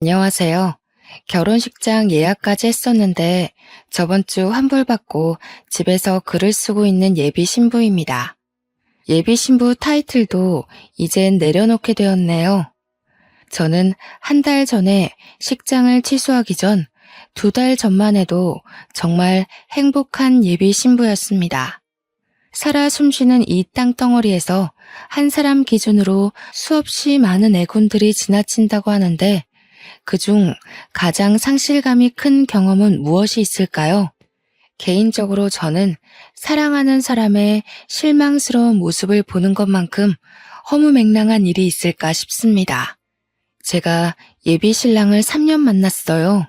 안녕하세요. 결혼식장 예약까지 했었는데 저번 주 환불받고 집에서 글을 쓰고 있는 예비 신부입니다. 예비 신부 타이틀도 이젠 내려놓게 되었네요. 저는 한 달 전에 식장을 취소하기 전 2달 전만 해도 정말 행복한 예비 신부였습니다. 살아 숨쉬는 이 땅덩어리에서 한 사람 기준으로 수없이 많은 애군들이 지나친다고 하는데 그중 가장 상실감이 큰 경험은 무엇이 있을까요? 개인적으로 저는 사랑하는 사람의 실망스러운 모습을 보는 것만큼 허무맹랑한 일이 있을까 싶습니다. 제가 예비 신랑을 3년 만났어요.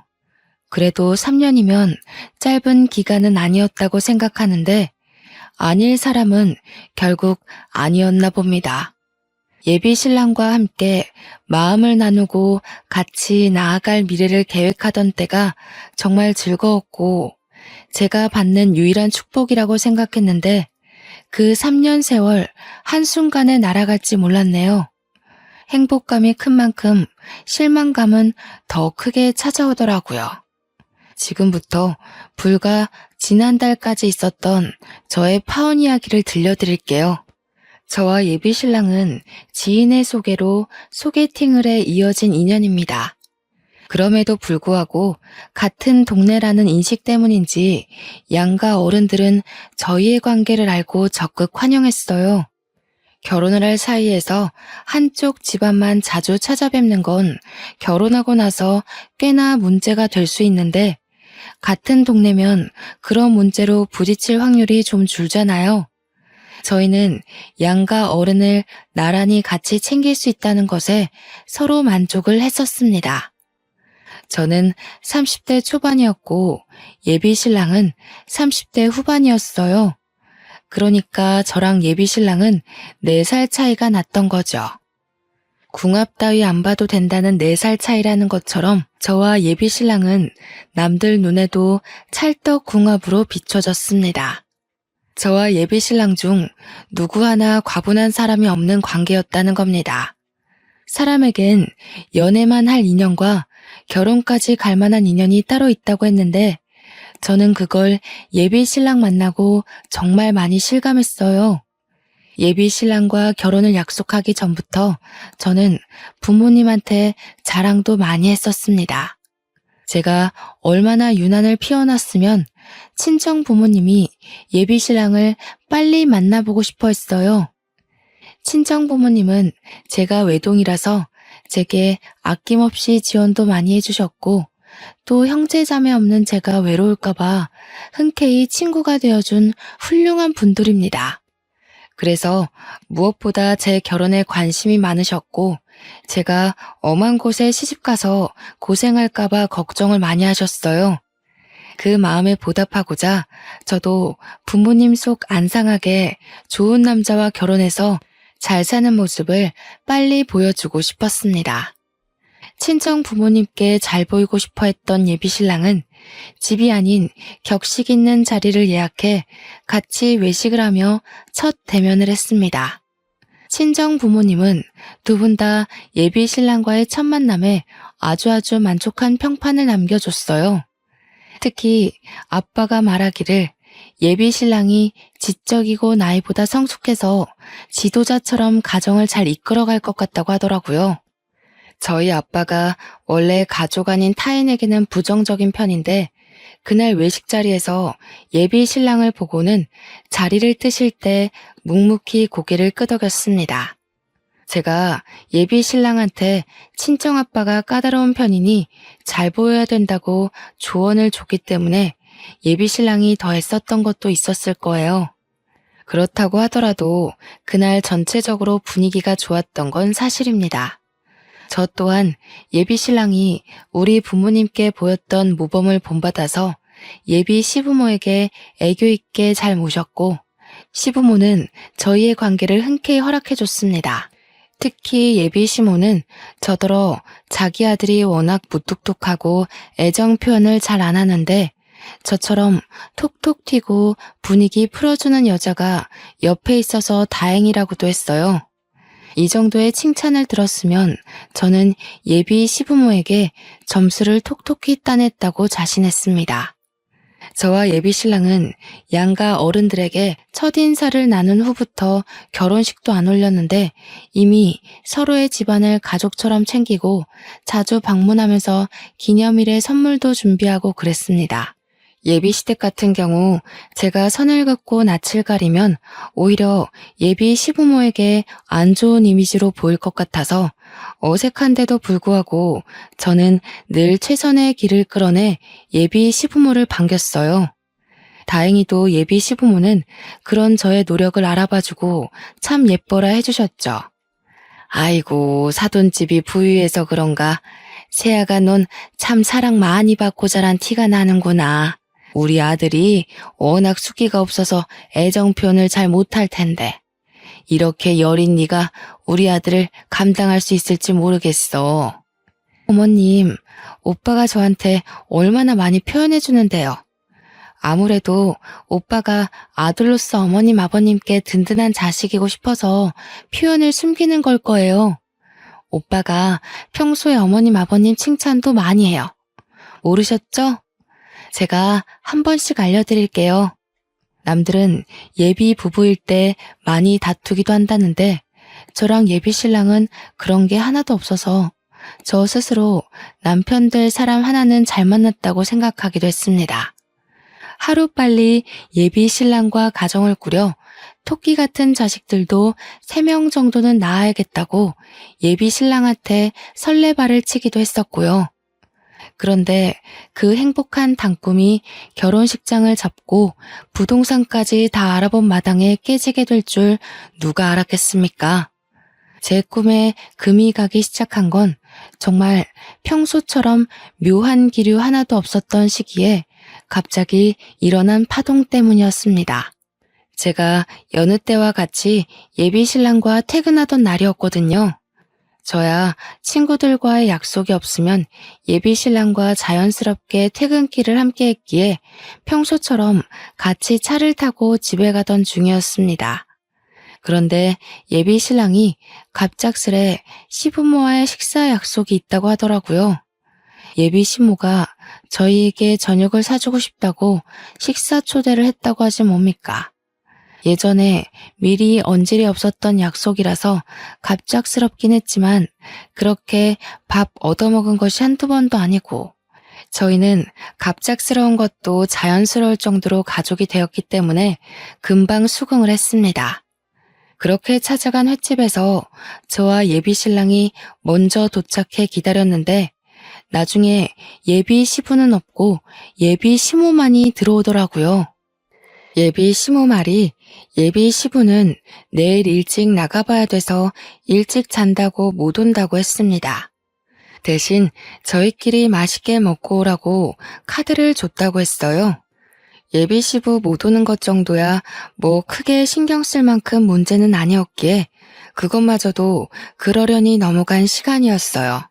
그래도 3년이면 짧은 기간은 아니었다고 생각하는데 아닐 사람은 결국 아니었나 봅니다. 예비 신랑과 함께 마음을 나누고 같이 나아갈 미래를 계획하던 때가 정말 즐거웠고 제가 받는 유일한 축복이라고 생각했는데 그 3년 세월 한순간에 날아갈지 몰랐네요. 행복감이 큰 만큼 실망감은 더 크게 찾아오더라고요. 지금부터 불과 지난달까지 있었던 저의 파혼 이야기를 들려드릴게요. 저와 예비 신랑은 지인의 소개로 소개팅을 해 이어진 인연입니다. 그럼에도 불구하고 같은 동네라는 인식 때문인지 양가 어른들은 저희의 관계를 알고 적극 환영했어요. 결혼을 할 사이에서 한쪽 집안만 자주 찾아뵙는 건 결혼하고 나서 꽤나 문제가 될 수 있는데 같은 동네면 그런 문제로 부딪힐 확률이 좀 줄잖아요. 저희는 양가 어른을 나란히 같이 챙길 수 있다는 것에 서로 만족을 했었습니다. 저는 30대 초반이었고 예비 신랑은 30대 후반이었어요. 그러니까 저랑 예비 신랑은 4살 차이가 났던 거죠. 궁합 따위 안 봐도 된다는 4살 차이라는 것처럼 저와 예비 신랑은 남들 눈에도 찰떡 궁합으로 비춰졌습니다. 저와 예비 신랑 중 누구 하나 과분한 사람이 없는 관계였다는 겁니다. 사람에겐 연애만 할 인연과 결혼까지 갈 만한 인연이 따로 있다고 했는데 저는 그걸 예비 신랑 만나고 정말 많이 실감했어요. 예비 신랑과 결혼을 약속하기 전부터 저는 부모님한테 자랑도 많이 했었습니다. 제가 얼마나 유난을 피워놨으면 친정 부모님이 예비 신랑을 빨리 만나보고 싶어 했어요. 친정 부모님은 제가 외동이라서 제게 아낌없이 지원도 많이 해주셨고 또 형제자매 없는 제가 외로울까봐 흔쾌히 친구가 되어준 훌륭한 분들입니다. 그래서 무엇보다 제 결혼에 관심이 많으셨고 제가 엄한 곳에 시집가서 고생할까봐 걱정을 많이 하셨어요. 그 마음에 보답하고자 저도 부모님 속 안 상하게 좋은 남자와 결혼해서 잘 사는 모습을 빨리 보여주고 싶었습니다. 친정 부모님께 잘 보이고 싶어 했던 예비 신랑은 집이 아닌 격식 있는 자리를 예약해 같이 외식을 하며 첫 대면을 했습니다. 친정 부모님은 두 분 다 예비 신랑과의 첫 만남에 아주 만족한 평판을 남겨줬어요. 특히 아빠가 말하기를 예비 신랑이 지적이고 나이보다 성숙해서 지도자처럼 가정을 잘 이끌어갈 것 같다고 하더라고요. 저희 아빠가 원래 가족 아닌 타인에게는 부정적인 편인데 그날 외식 자리에서 예비 신랑을 보고는 자리를 뜨실 때 묵묵히 고개를 끄덕였습니다. 제가 예비 신랑한테 친정아빠가 까다로운 편이니 잘 보여야 된다고 조언을 줬기 때문에 예비 신랑이 더 애썼던 것도 있었을 거예요. 그렇다고 하더라도 그날 전체적으로 분위기가 좋았던 건 사실입니다. 저 또한 예비 신랑이 우리 부모님께 보였던 모범을 본받아서 예비 시부모에게 애교 있게 잘 모셨고 시부모는 저희의 관계를 흔쾌히 허락해줬습니다. 특히 예비 시모는 저더러 자기 아들이 워낙 무뚝뚝하고 애정 표현을 잘 안 하는데 저처럼 톡톡 튀고 분위기 풀어주는 여자가 옆에 있어서 다행이라고도 했어요. 이 정도의 칭찬을 들었으면 저는 예비 시부모에게 점수를 톡톡히 따냈다고 자신했습니다. 저와 예비 신랑은 양가 어른들에게 첫인사를 나눈 후부터 결혼식도 안 올렸는데 이미 서로의 집안을 가족처럼 챙기고 자주 방문하면서 기념일에 선물도 준비하고 그랬습니다. 예비 시댁 같은 경우 제가 선을 긋고 낯을 가리면 오히려 예비 시부모에게 안 좋은 이미지로 보일 것 같아서 어색한데도 불구하고 저는 늘 최선의 길을 끌어내 예비 시부모를 반겼어요. 다행히도 예비 시부모는 그런 저의 노력을 알아봐주고 참 예뻐라 해주셨죠. 아이고, 사돈집이 부유해서 그런가. 새아가 넌 참 사랑 많이 받고 자란 티가 나는구나. 우리 아들이 워낙 숫기가 없어서 애정 표현을 잘 못할 텐데. 이렇게 여린 네가 우리 아들을 감당할 수 있을지 모르겠어. 어머님, 오빠가 저한테 얼마나 많이 표현해 주는데요. 아무래도 오빠가 아들로서 어머님 아버님께 든든한 자식이고 싶어서 표현을 숨기는 걸 거예요. 오빠가 평소에 어머님 아버님 칭찬도 많이 해요. 모르셨죠? 제가 한 번씩 알려드릴게요. 남들은 예비 부부일 때 많이 다투기도 한다는데 저랑 예비 신랑은 그런 게 하나도 없어서 저 스스로 남편 될 사람 하나는 잘 만났다고 생각하기도 했습니다. 하루빨리 예비 신랑과 가정을 꾸려 토끼 같은 자식들도 3명 정도는 낳아야겠다고 예비 신랑한테 설레발을 치기도 했었고요. 그런데 그 행복한 단꿈이 결혼식장을 잡고 부동산까지 다 알아본 마당에 깨지게 될 줄 누가 알았겠습니까? 제 꿈에 금이 가기 시작한 건 정말 평소처럼 묘한 기류 하나도 없었던 시기에 갑자기 일어난 파동 때문이었습니다. 제가 여느 때와 같이 예비 신랑과 퇴근하던 날이었거든요. 저야 친구들과의 약속이 없으면 예비 신랑과 자연스럽게 퇴근길을 함께 했기에 평소처럼 같이 차를 타고 집에 가던 중이었습니다. 그런데 예비 신랑이 갑작스레 시부모와의 식사 약속이 있다고 하더라고요. 예비 시모가 저희에게 저녁을 사주고 싶다고 식사 초대를 했다고 하지 뭡니까? 예전에 미리 언질이 없었던 약속이라서 갑작스럽긴 했지만 그렇게 밥 얻어먹은 것이 한두 번도 아니고 저희는 갑작스러운 것도 자연스러울 정도로 가족이 되었기 때문에 금방 수긍을 했습니다. 그렇게 찾아간 횟집에서 저와 예비 신랑이 먼저 도착해 기다렸는데 나중에 예비 시부는 없고 예비 시모만이 들어오더라고요. 예비 시모 말이 예비 시부는 내일 일찍 나가봐야 돼서 일찍 잔다고 못 온다고 했습니다. 대신 저희끼리 맛있게 먹고 오라고 카드를 줬다고 했어요. 예비 시부 못 오는 것 정도야 뭐 크게 신경 쓸 만큼 문제는 아니었기에 그것마저도 그러려니 넘어간 시간이었어요.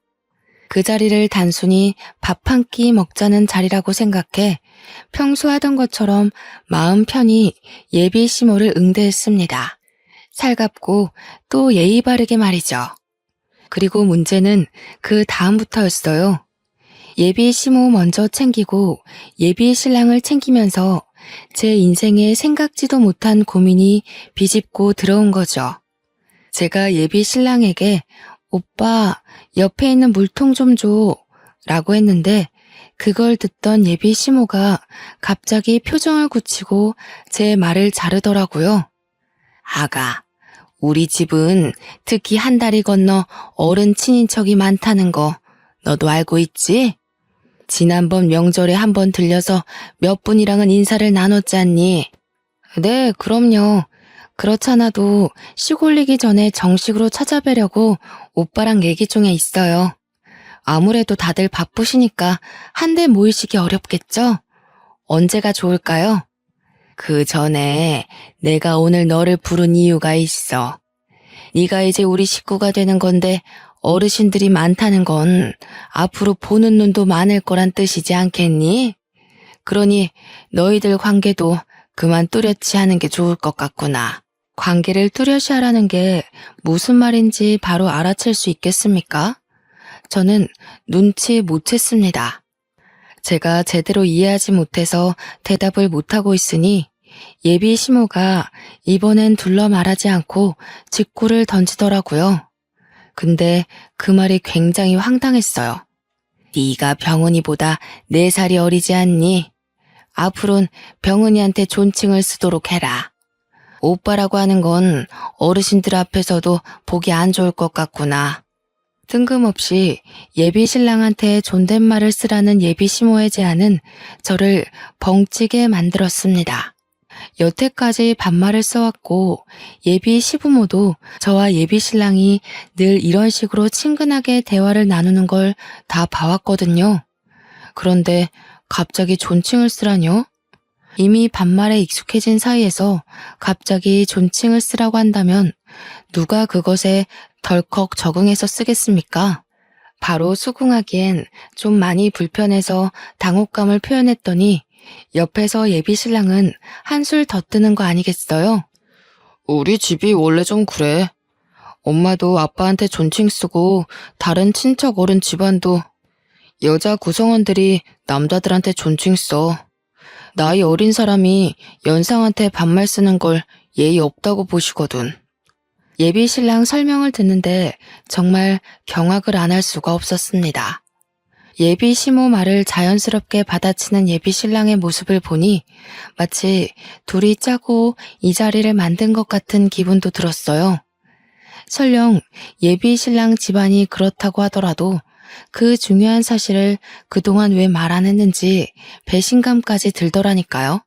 그 자리를 단순히 밥 한 끼 먹자는 자리라고 생각해 평소 하던 것처럼 마음 편히 예비 시모를 응대했습니다. 살갑고 또 예의 바르게 말이죠. 그리고 문제는 그 다음부터였어요. 예비 시모 먼저 챙기고 예비 신랑을 챙기면서 제 인생에 생각지도 못한 고민이 비집고 들어온 거죠. 제가 예비 신랑에게 오빠 옆에 있는 물통 좀 줘 라고 했는데 그걸 듣던 예비 시모가 갑자기 표정을 굳히고 제 말을 자르더라고요. 아가, 우리 집은 특히 한 다리 건너 어른 친인척이 많다는 거 너도 알고 있지? 지난번 명절에 한번 들려서 몇 분이랑은 인사를 나눴잖니? 네, 그럼요. 그렇잖아도 시골리기 전에 정식으로 찾아뵈려고 오빠랑 얘기 중에 있어요. 아무래도 다들 바쁘시니까 한데 모이시기 어렵겠죠? 언제가 좋을까요? 그 전에 내가 오늘 너를 부른 이유가 있어. 네가 이제 우리 식구가 되는 건데 어르신들이 많다는 건 앞으로 보는 눈도 많을 거란 뜻이지 않겠니? 그러니 너희들 관계도 그만 뚜렷이 하는 게 좋을 것 같구나. 관계를 뚜렷이 하라는 게 무슨 말인지 바로 알아챌 수 있겠습니까? 저는 눈치 못 챘습니다. 제가 제대로 이해하지 못해서 대답을 못하고 있으니 예비 시모가 이번엔 둘러 말하지 않고 직구를 던지더라고요. 근데 그 말이 굉장히 황당했어요. 네가 병은이보다 4살이 어리지 않니? 앞으론 병은이한테 존칭을 쓰도록 해라. 오빠라고 하는 건 어르신들 앞에서도 보기 안 좋을 것 같구나. 뜬금없이 예비 신랑한테 존댓말을 쓰라는 예비 시모의 제안은 저를 벙찌게 만들었습니다. 여태까지 반말을 써왔고 예비 시부모도 저와 예비 신랑이 늘 이런 식으로 친근하게 대화를 나누는 걸 다 봐왔거든요. 그런데 갑자기 존칭을 쓰라뇨? 이미 반말에 익숙해진 사이에서 갑자기 존칭을 쓰라고 한다면 누가 그것에 덜컥 적응해서 쓰겠습니까? 바로 수긍하기엔 좀 많이 불편해서 당혹감을 표현했더니 옆에서 예비 신랑은 한술 더 뜨는 거 아니겠어요? 우리 집이 원래 좀 그래. 엄마도 아빠한테 존칭 쓰고 다른 친척 어른 집안도 여자 구성원들이 남자들한테 존칭 써. 나이 어린 사람이 연상한테 반말 쓰는 걸 예의 없다고 보시거든. 예비 신랑 설명을 듣는데 정말 경악을 안 할 수가 없었습니다. 예비 시모 말을 자연스럽게 받아치는 예비 신랑의 모습을 보니 마치 둘이 짜고 이 자리를 만든 것 같은 기분도 들었어요. 설령 예비 신랑 집안이 그렇다고 하더라도 그 중요한 사실을 그동안 왜 말 안 했는지 배신감까지 들더라니까요.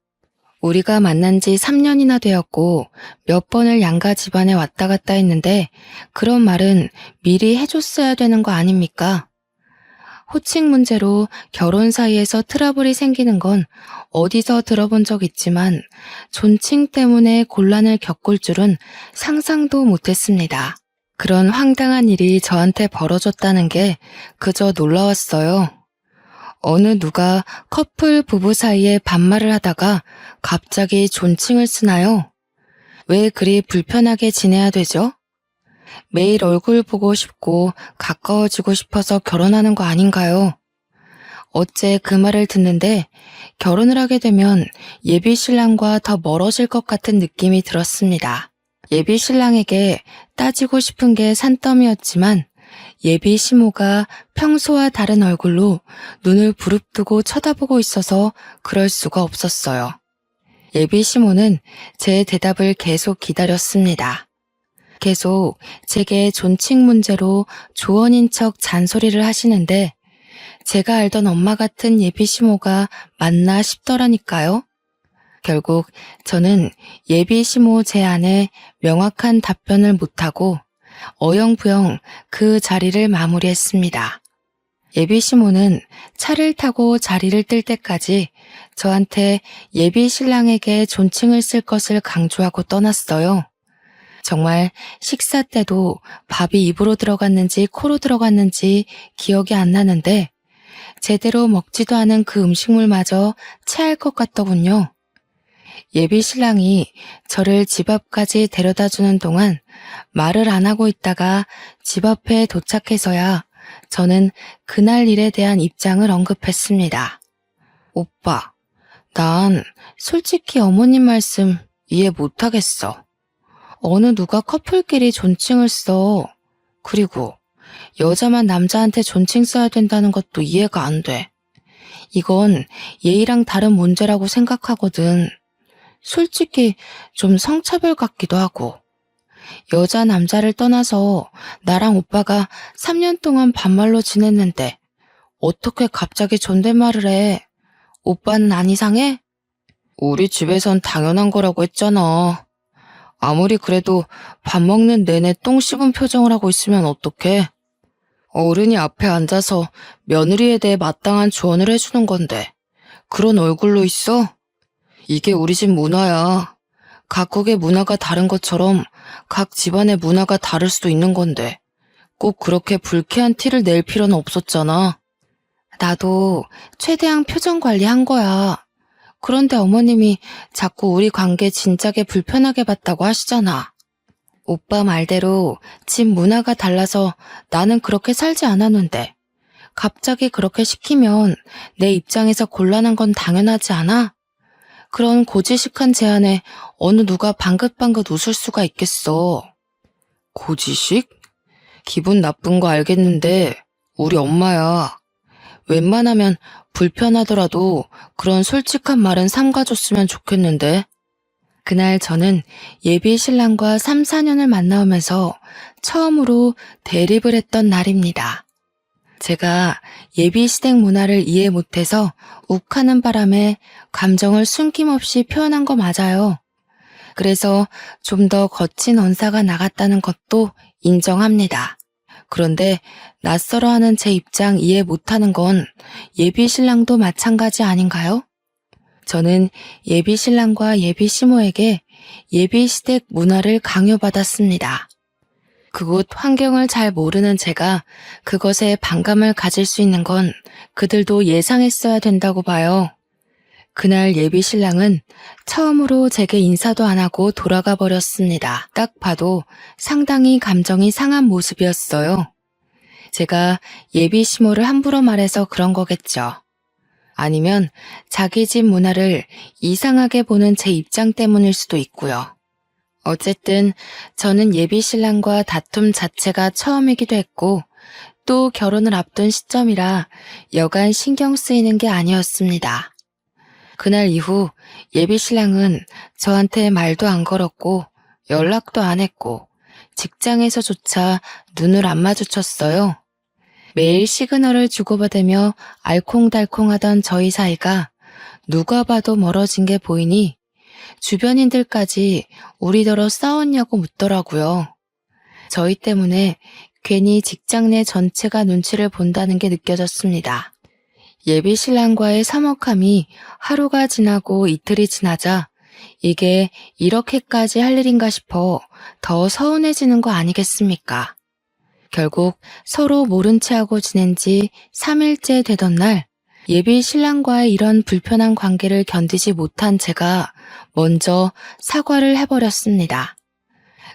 우리가 만난 지 3년이나 되었고 몇 번을 양가 집안에 왔다 갔다 했는데 그런 말은 미리 해줬어야 되는 거 아닙니까? 호칭 문제로 결혼 사이에서 트러블이 생기는 건 어디서 들어본 적 있지만 존칭 때문에 곤란을 겪을 줄은 상상도 못했습니다. 그런 황당한 일이 저한테 벌어졌다는 게 그저 놀라웠어요. 어느 누가 커플 부부 사이에 반말을 하다가 갑자기 존칭을 쓰나요? 왜 그리 불편하게 지내야 되죠? 매일 얼굴 보고 싶고 가까워지고 싶어서 결혼하는 거 아닌가요? 어째 그 말을 듣는데 결혼을 하게 되면 예비 신랑과 더 멀어질 것 같은 느낌이 들었습니다. 예비 신랑에게 따지고 싶은 게 산더미였지만 예비 시모가 평소와 다른 얼굴로 눈을 부릅뜨고 쳐다보고 있어서 그럴 수가 없었어요. 예비 시모는 제 대답을 계속 기다렸습니다. 계속 제게 존칭 문제로 조언인 척 잔소리를 하시는데 제가 알던 엄마 같은 예비 시모가 맞나 싶더라니까요. 결국 저는 예비 시모 제안에 명확한 답변을 못하고 어영부영 그 자리를 마무리했습니다. 예비 시모는 차를 타고 자리를 뜰 때까지 저한테 예비 신랑에게 존칭을 쓸 것을 강조하고 떠났어요. 정말 식사 때도 밥이 입으로 들어갔는지 코로 들어갔는지 기억이 안 나는데 제대로 먹지도 않은 그 음식물마저 체할 것 같더군요. 예비 신랑이 저를 집 앞까지 데려다 주는 동안 말을 안 하고 있다가 집 앞에 도착해서야 저는 그날 일에 대한 입장을 언급했습니다. 오빠, 난 솔직히 어머님 말씀 이해 못하겠어. 어느 누가 커플끼리 존칭을 써. 그리고 여자만 남자한테 존칭 써야 된다는 것도 이해가 안 돼. 이건 예의랑 다른 문제라고 생각하거든. 솔직히 좀 성차별 같기도 하고. 여자 남자를 떠나서 나랑 오빠가 3년 동안 반말로 지냈는데 어떻게 갑자기 존댓말을 해? 오빠는 안 이상해? 우리 집에선 당연한 거라고 했잖아. 아무리 그래도 밥 먹는 내내 똥 씹은 표정을 하고 있으면 어떡해? 어른이 앞에 앉아서 며느리에 대해 마땅한 조언을 해주는 건데 그런 얼굴로 있어? 이게 우리 집 문화야. 각국의 문화가 다른 것처럼 각 집안의 문화가 다를 수도 있는 건데 꼭 그렇게 불쾌한 티를 낼 필요는 없었잖아. 나도 최대한 표정 관리한 거야. 그런데 어머님이 자꾸 우리 관계 진작에 불편하게 봤다고 하시잖아. 오빠 말대로 집 문화가 달라서 나는 그렇게 살지 않았는데 갑자기 그렇게 시키면 내 입장에서 곤란한 건 당연하지 않아? 그런 고지식한 제안에 어느 누가 방긋방긋 웃을 수가 있겠어. 고지식? 기분 나쁜 거 알겠는데 우리 엄마야. 웬만하면 불편하더라도 그런 솔직한 말은 삼가줬으면 좋겠는데. 그날 저는 예비 신랑과 3, 4년을 만나오면서 처음으로 대립을 했던 날입니다. 제가 예비 시댁 문화를 이해 못해서 욱하는 바람에 감정을 숨김없이 표현한 거 맞아요. 그래서 좀 더 거친 언사가 나갔다는 것도 인정합니다. 그런데 낯설어하는 제 입장 이해 못하는 건 예비 신랑도 마찬가지 아닌가요? 저는 예비 신랑과 예비 시모에게 예비 시댁 문화를 강요받았습니다. 그곳 환경을 잘 모르는 제가 그것에 반감을 가질 수 있는 건 그들도 예상했어야 된다고 봐요. 그날 예비 신랑은 처음으로 제게 인사도 안 하고 돌아가 버렸습니다. 딱 봐도 상당히 감정이 상한 모습이었어요. 제가 예비 시모를 함부로 말해서 그런 거겠죠. 아니면 자기 집 문화를 이상하게 보는 제 입장 때문일 수도 있고요. 어쨌든 저는 예비 신랑과 다툼 자체가 처음이기도 했고 또 결혼을 앞둔 시점이라 여간 신경 쓰이는 게 아니었습니다. 그날 이후 예비 신랑은 저한테 말도 안 걸었고 연락도 안 했고 직장에서조차 눈을 안 마주쳤어요. 매일 시그널을 주고받으며 알콩달콩하던 저희 사이가 누가 봐도 멀어진 게 보이니 주변인들까지 우리더러 싸웠냐고 묻더라고요. 저희 때문에 괜히 직장 내 전체가 눈치를 본다는 게 느껴졌습니다. 예비 신랑과의 서먹함이 하루가 지나고 이틀이 지나자 이게 이렇게까지 할 일인가 싶어 더 서운해지는 거 아니겠습니까? 결국 서로 모른 채하고 지낸 지 3일째 되던 날 예비 신랑과의 이런 불편한 관계를 견디지 못한 제가 먼저 사과를 해버렸습니다.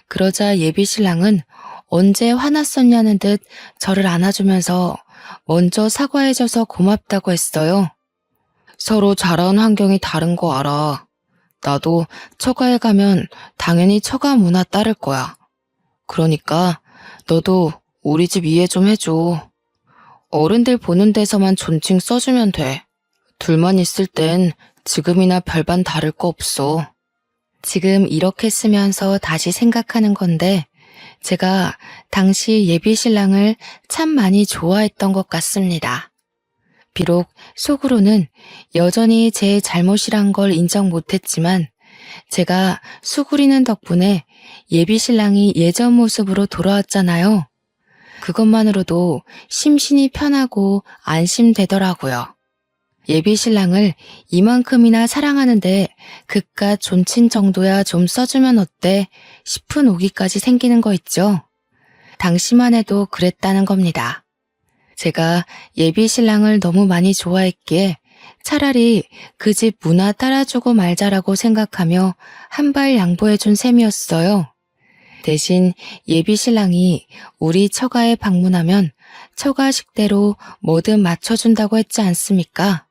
그러자 예비 신랑은 언제 화났었냐는 듯 저를 안아주면서 먼저 사과해줘서 고맙다고 했어요. 서로 자라온 환경이 다른 거 알아. 나도 처가에 가면 당연히 처가 문화 따를 거야. 그러니까 너도 우리 집 이해 좀 해줘. 어른들 보는 데서만 존칭 써주면 돼. 둘만 있을 땐 지금이나 별반 다를 거 없어. 지금 이렇게 쓰면서 다시 생각하는 건데 제가 당시 예비 신랑을 참 많이 좋아했던 것 같습니다. 비록 속으로는 여전히 제 잘못이란 걸 인정 못했지만 제가 수구리는 덕분에 예비 신랑이 예전 모습으로 돌아왔잖아요. 그것만으로도 심신이 편하고 안심되더라고요. 예비 신랑을 이만큼이나 사랑하는데 그깟 존친 정도야 좀 써주면 어때 싶은 오기까지 생기는 거 있죠. 당시만 해도 그랬다는 겁니다. 제가 예비 신랑을 너무 많이 좋아했기에 차라리 그 집 문화 따라주고 말자라고 생각하며 한 발 양보해준 셈이었어요. 대신 예비 신랑이 우리 처가에 방문하면 처가식대로 뭐든 맞춰준다고 했지 않습니까?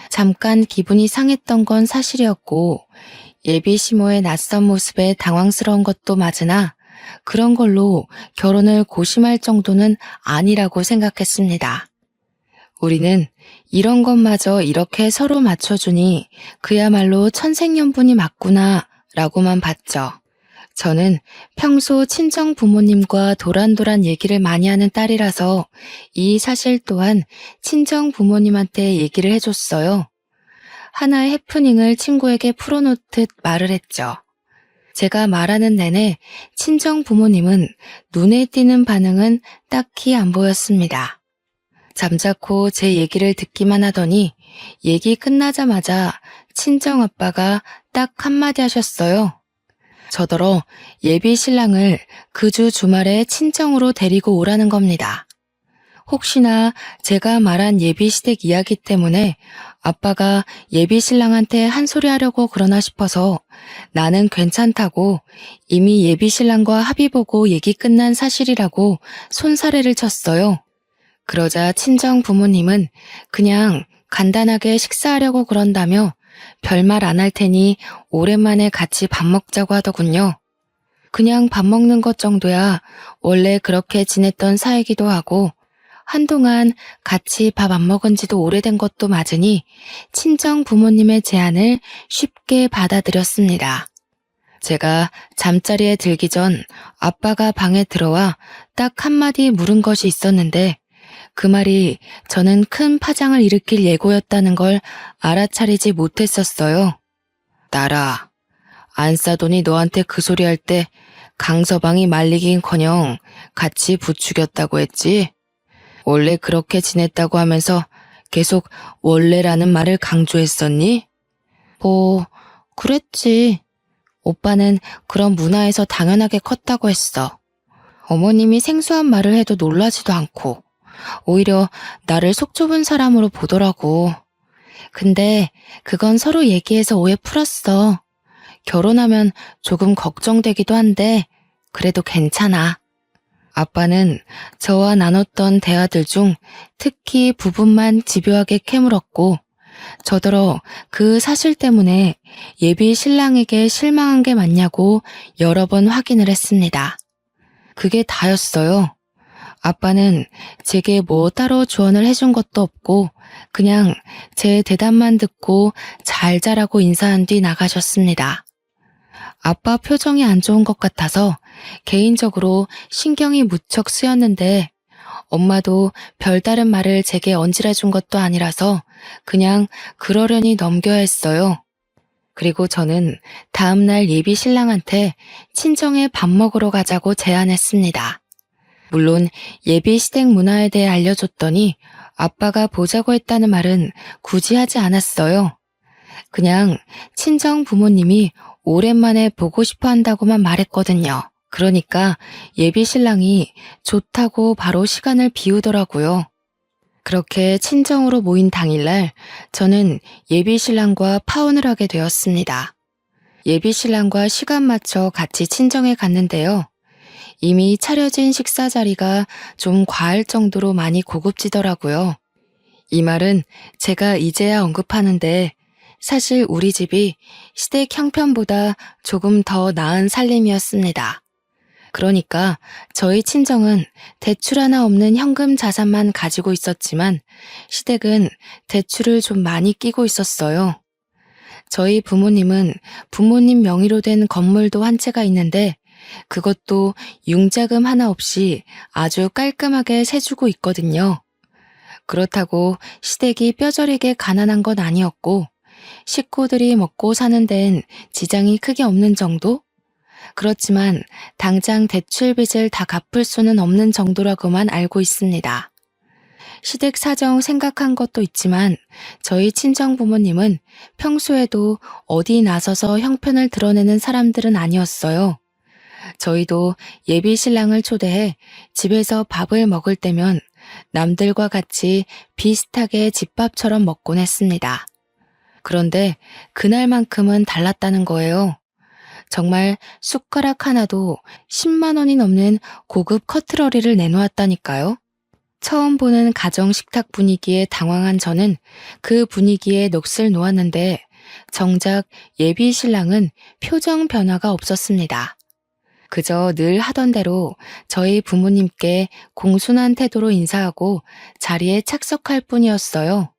잠깐 기분이 상했던 건 사실이었고 예비 시모의 낯선 모습에 당황스러운 것도 맞으나 그런 걸로 결혼을 고심할 정도는 아니라고 생각했습니다. 우리는 이런 것마저 이렇게 서로 맞춰주니 그야말로 천생연분이 맞구나 라고만 봤죠. 저는 평소 친정 부모님과 도란도란 얘기를 많이 하는 딸이라서 이 사실 또한 친정 부모님한테 얘기를 해줬어요. 하나의 해프닝을 친구에게 풀어놓듯 말을 했죠. 제가 말하는 내내 친정 부모님은 눈에 띄는 반응은 딱히 안 보였습니다. 잠자코 제 얘기를 듣기만 하더니 얘기 끝나자마자 친정 아빠가 딱 한마디 하셨어요. 저더러 예비 신랑을 그 주 주말에 친정으로 데리고 오라는 겁니다. 혹시나 제가 말한 예비 시댁 이야기 때문에 아빠가 예비 신랑한테 한 소리 하려고 그러나 싶어서 나는 괜찮다고 이미 예비 신랑과 합의 보고 얘기 끝난 사실이라고 손사래를 쳤어요. 그러자 친정 부모님은 그냥 간단하게 식사하려고 그런다며 별말 안 할 테니 오랜만에 같이 밥 먹자고 하더군요. 그냥 밥 먹는 것 정도야 원래 그렇게 지냈던 사이기도 하고 한동안 같이 밥 안 먹은 지도 오래된 것도 맞으니 친정 부모님의 제안을 쉽게 받아들였습니다. 제가 잠자리에 들기 전 아빠가 방에 들어와 딱 한마디 물은 것이 있었는데 그 말이 저는 큰 파장을 일으킬 예고였다는 걸 알아차리지 못했었어요. 나라, 안 싸더니 너한테 그 소리 할 때 강서방이 말리긴커녕 같이 부추겼다고 했지? 원래 그렇게 지냈다고 하면서 계속 원래라는 말을 강조했었니? 뭐, 그랬지. 오빠는 그런 문화에서 당연하게 컸다고 했어. 어머님이 생소한 말을 해도 놀라지도 않고 오히려 나를 속 좁은 사람으로 보더라고. 근데 그건 서로 얘기해서 오해 풀었어. 결혼하면 조금 걱정되기도 한데 그래도 괜찮아. 아빠는 저와 나눴던 대화들 중 특히 부분만 집요하게 캐물었고 저더러 그 사실 때문에 예비 신랑에게 실망한 게 맞냐고 여러 번 확인을 했습니다. 그게 다였어요. 아빠는 제게 뭐 따로 조언을 해준 것도 없고 그냥 제 대답만 듣고 잘 자라고 인사한 뒤 나가셨습니다. 아빠 표정이 안 좋은 것 같아서 개인적으로 신경이 무척 쓰였는데 엄마도 별다른 말을 제게 얹으려 준 것도 아니라서 그냥 그러려니 넘겨야 했어요. 그리고 저는 다음날 예비 신랑한테 친정에 밥 먹으러 가자고 제안했습니다. 물론 예비 시댁 문화에 대해 알려줬더니 아빠가 보자고 했다는 말은 굳이 하지 않았어요. 그냥 친정 부모님이 오랜만에 보고 싶어 한다고만 말했거든요. 그러니까 예비 신랑이 좋다고 바로 시간을 비우더라고요. 그렇게 친정으로 모인 당일날 저는 예비 신랑과 파혼을 하게 되었습니다. 예비 신랑과 시간 맞춰 같이 친정에 갔는데요. 이미 차려진 식사 자리가 좀 과할 정도로 많이 고급지더라고요. 이 말은 제가 이제야 언급하는데 사실 우리 집이 시댁 형편보다 조금 더 나은 살림이었습니다. 그러니까 저희 친정은 대출 하나 없는 현금 자산만 가지고 있었지만 시댁은 대출을 좀 많이 끼고 있었어요. 저희 부모님은 부모님 명의로 된 건물도 한 채가 있는데 그것도 융자금 하나 없이 아주 깔끔하게 세주고 있거든요. 그렇다고 시댁이 뼈저리게 가난한 건 아니었고 식구들이 먹고 사는 데엔 지장이 크게 없는 정도? 그렇지만 당장 대출 빚을 다 갚을 수는 없는 정도라고만 알고 있습니다. 시댁 사정 생각한 것도 있지만 저희 친정 부모님은 평소에도 어디 나서서 형편을 드러내는 사람들은 아니었어요. 저희도 예비 신랑을 초대해 집에서 밥을 먹을 때면 남들과 같이 비슷하게 집밥처럼 먹곤 했습니다. 그런데 그날만큼은 달랐다는 거예요. 정말 숟가락 하나도 10만 원이 넘는 고급 커트러리를 내놓았다니까요. 처음 보는 가정 식탁 분위기에 당황한 저는 그 분위기에 넋을 놓았는데 정작 예비 신랑은 표정 변화가 없었습니다. 그저 늘 하던 대로 저희 부모님께 공손한 태도로 인사하고 자리에 착석할 뿐이었어요.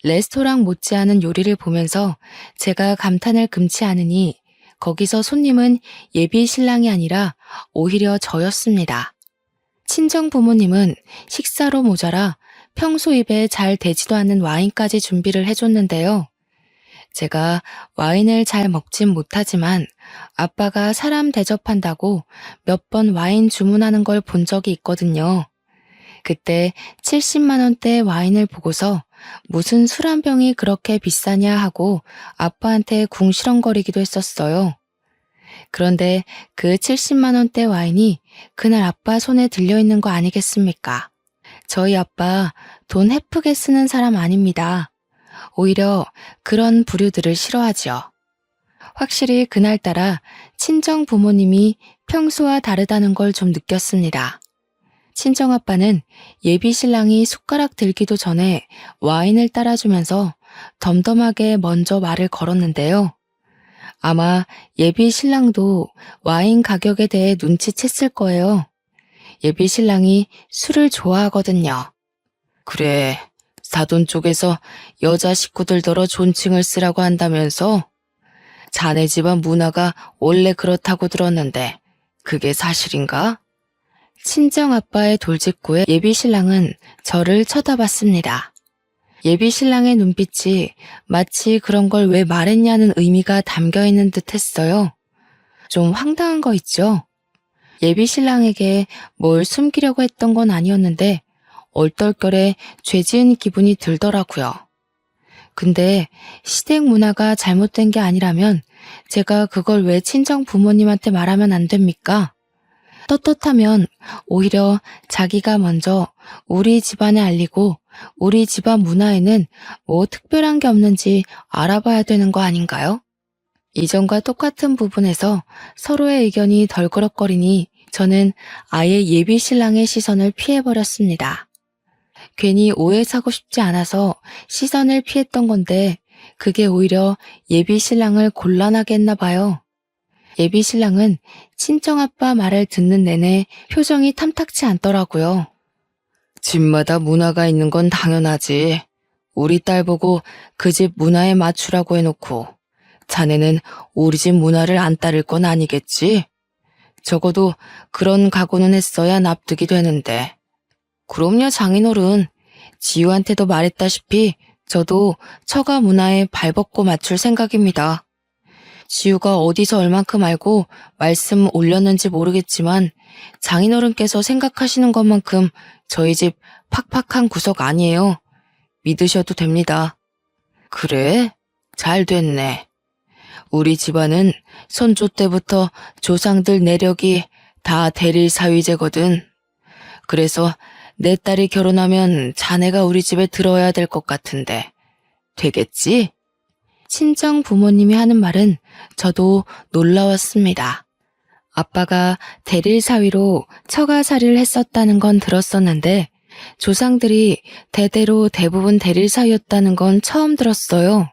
레스토랑 못지않은 요리를 보면서 제가 감탄을 금치 않으니 거기서 손님은 예비 신랑이 아니라 오히려 저였습니다. 친정 부모님은 식사로 모자라 평소 입에 잘 되지도 않는 와인까지 준비를 해줬는데요. 제가 와인을 잘 먹진 못하지만 아빠가 사람 대접한다고 몇 번 와인 주문하는 걸 본 적이 있거든요. 그때 70만 원대 와인을 보고서 무슨 술 한 병이 그렇게 비싸냐 하고 아빠한테 궁시렁거리기도 했었어요. 그런데 그 70만 원대 와인이 그날 아빠 손에 들려있는 거 아니겠습니까? 저희 아빠 돈 헤프게 쓰는 사람 아닙니다. 오히려 그런 부류들을 싫어하지요. 확실히 그날따라 친정 부모님이 평소와 다르다는 걸 좀 느꼈습니다. 친정아빠는 예비 신랑이 숟가락 들기도 전에 와인을 따라주면서 덤덤하게 먼저 말을 걸었는데요. 아마 예비 신랑도 와인 가격에 대해 눈치챘을 거예요. 예비 신랑이 술을 좋아하거든요. 그래, 사돈 쪽에서 여자 식구들더러 존칭을 쓰라고 한다면서? 자네 집안 문화가 원래 그렇다고 들었는데 그게 사실인가? 친정아빠의 돌직구에 예비 신랑은 저를 쳐다봤습니다. 예비 신랑의 눈빛이 마치 그런 걸 왜 말했냐는 의미가 담겨있는 듯 했어요. 좀 황당한 거 있죠? 예비 신랑에게 뭘 숨기려고 했던 건 아니었는데 얼떨결에 죄 지은 기분이 들더라고요. 근데 시댁 문화가 잘못된 게 아니라면 제가 그걸 왜 친정 부모님한테 말하면 안 됩니까? 떳떳하면 오히려 자기가 먼저 우리 집안에 알리고 우리 집안 문화에는 뭐 특별한 게 없는지 알아봐야 되는 거 아닌가요? 이전과 똑같은 부분에서 서로의 의견이 덜그럭거리니 저는 아예 예비 신랑의 시선을 피해버렸습니다. 괜히 오해 사고 싶지 않아서 시선을 피했던 건데 그게 오히려 예비 신랑을 곤란하게 했나 봐요. 예비 신랑은 친정아빠 말을 듣는 내내 표정이 탐탁치 않더라고요. 집마다 문화가 있는 건 당연하지. 우리 딸 보고 그 집 문화에 맞추라고 해놓고 자네는 우리 집 문화를 안 따를 건 아니겠지? 적어도 그런 각오는 했어야 납득이 되는데. 그럼요, 장인어른. 지우한테도 말했다시피 저도 처가 문화에 발벗고 맞출 생각입니다. 지우가 어디서 얼만큼 알고 말씀 올렸는지 모르겠지만 장인어른께서 생각하시는 것만큼 저희 집 팍팍한 구석 아니에요. 믿으셔도 됩니다. 그래? 잘 됐네. 우리 집안은 선조 때부터 조상들 내력이 다 대릴 사위제거든. 그래서 내 딸이 결혼하면 자네가 우리 집에 들어야 될 것 같은데 되겠지? 친정 부모님이 하는 말은 저도 놀라웠습니다. 아빠가 대릴 사위로 처가살이를 했었다는 건 들었었는데 조상들이 대대로 대부분 대릴 사위였다는 건 처음 들었어요.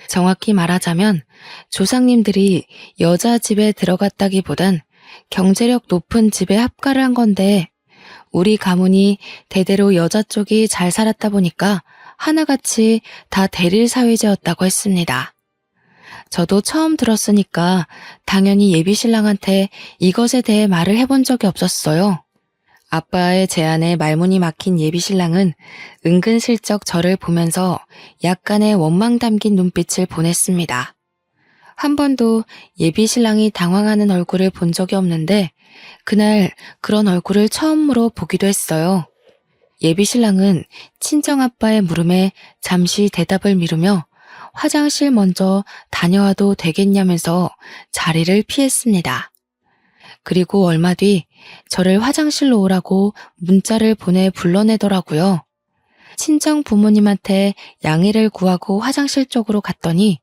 정확히 말하자면 조상님들이 여자 집에 들어갔다기보단 경제력 높은 집에 합가를 한 건데 우리 가문이 대대로 여자 쪽이 잘 살았다 보니까 하나같이 다 대릴 사위제였다고 했습니다. 저도 처음 들었으니까 당연히 예비 신랑한테 이것에 대해 말을 해본 적이 없었어요. 아빠의 제안에 말문이 막힌 예비 신랑은 은근슬쩍 저를 보면서 약간의 원망 담긴 눈빛을 보냈습니다. 한 번도 예비 신랑이 당황하는 얼굴을 본 적이 없는데 그날 그런 얼굴을 처음으로 보기도 했어요. 예비 신랑은 친정아빠의 물음에 잠시 대답을 미루며 화장실 먼저 다녀와도 되겠냐면서 자리를 피했습니다. 그리고 얼마 뒤 저를 화장실로 오라고 문자를 보내 불러내더라고요. 친정 부모님한테 양해를 구하고 화장실 쪽으로 갔더니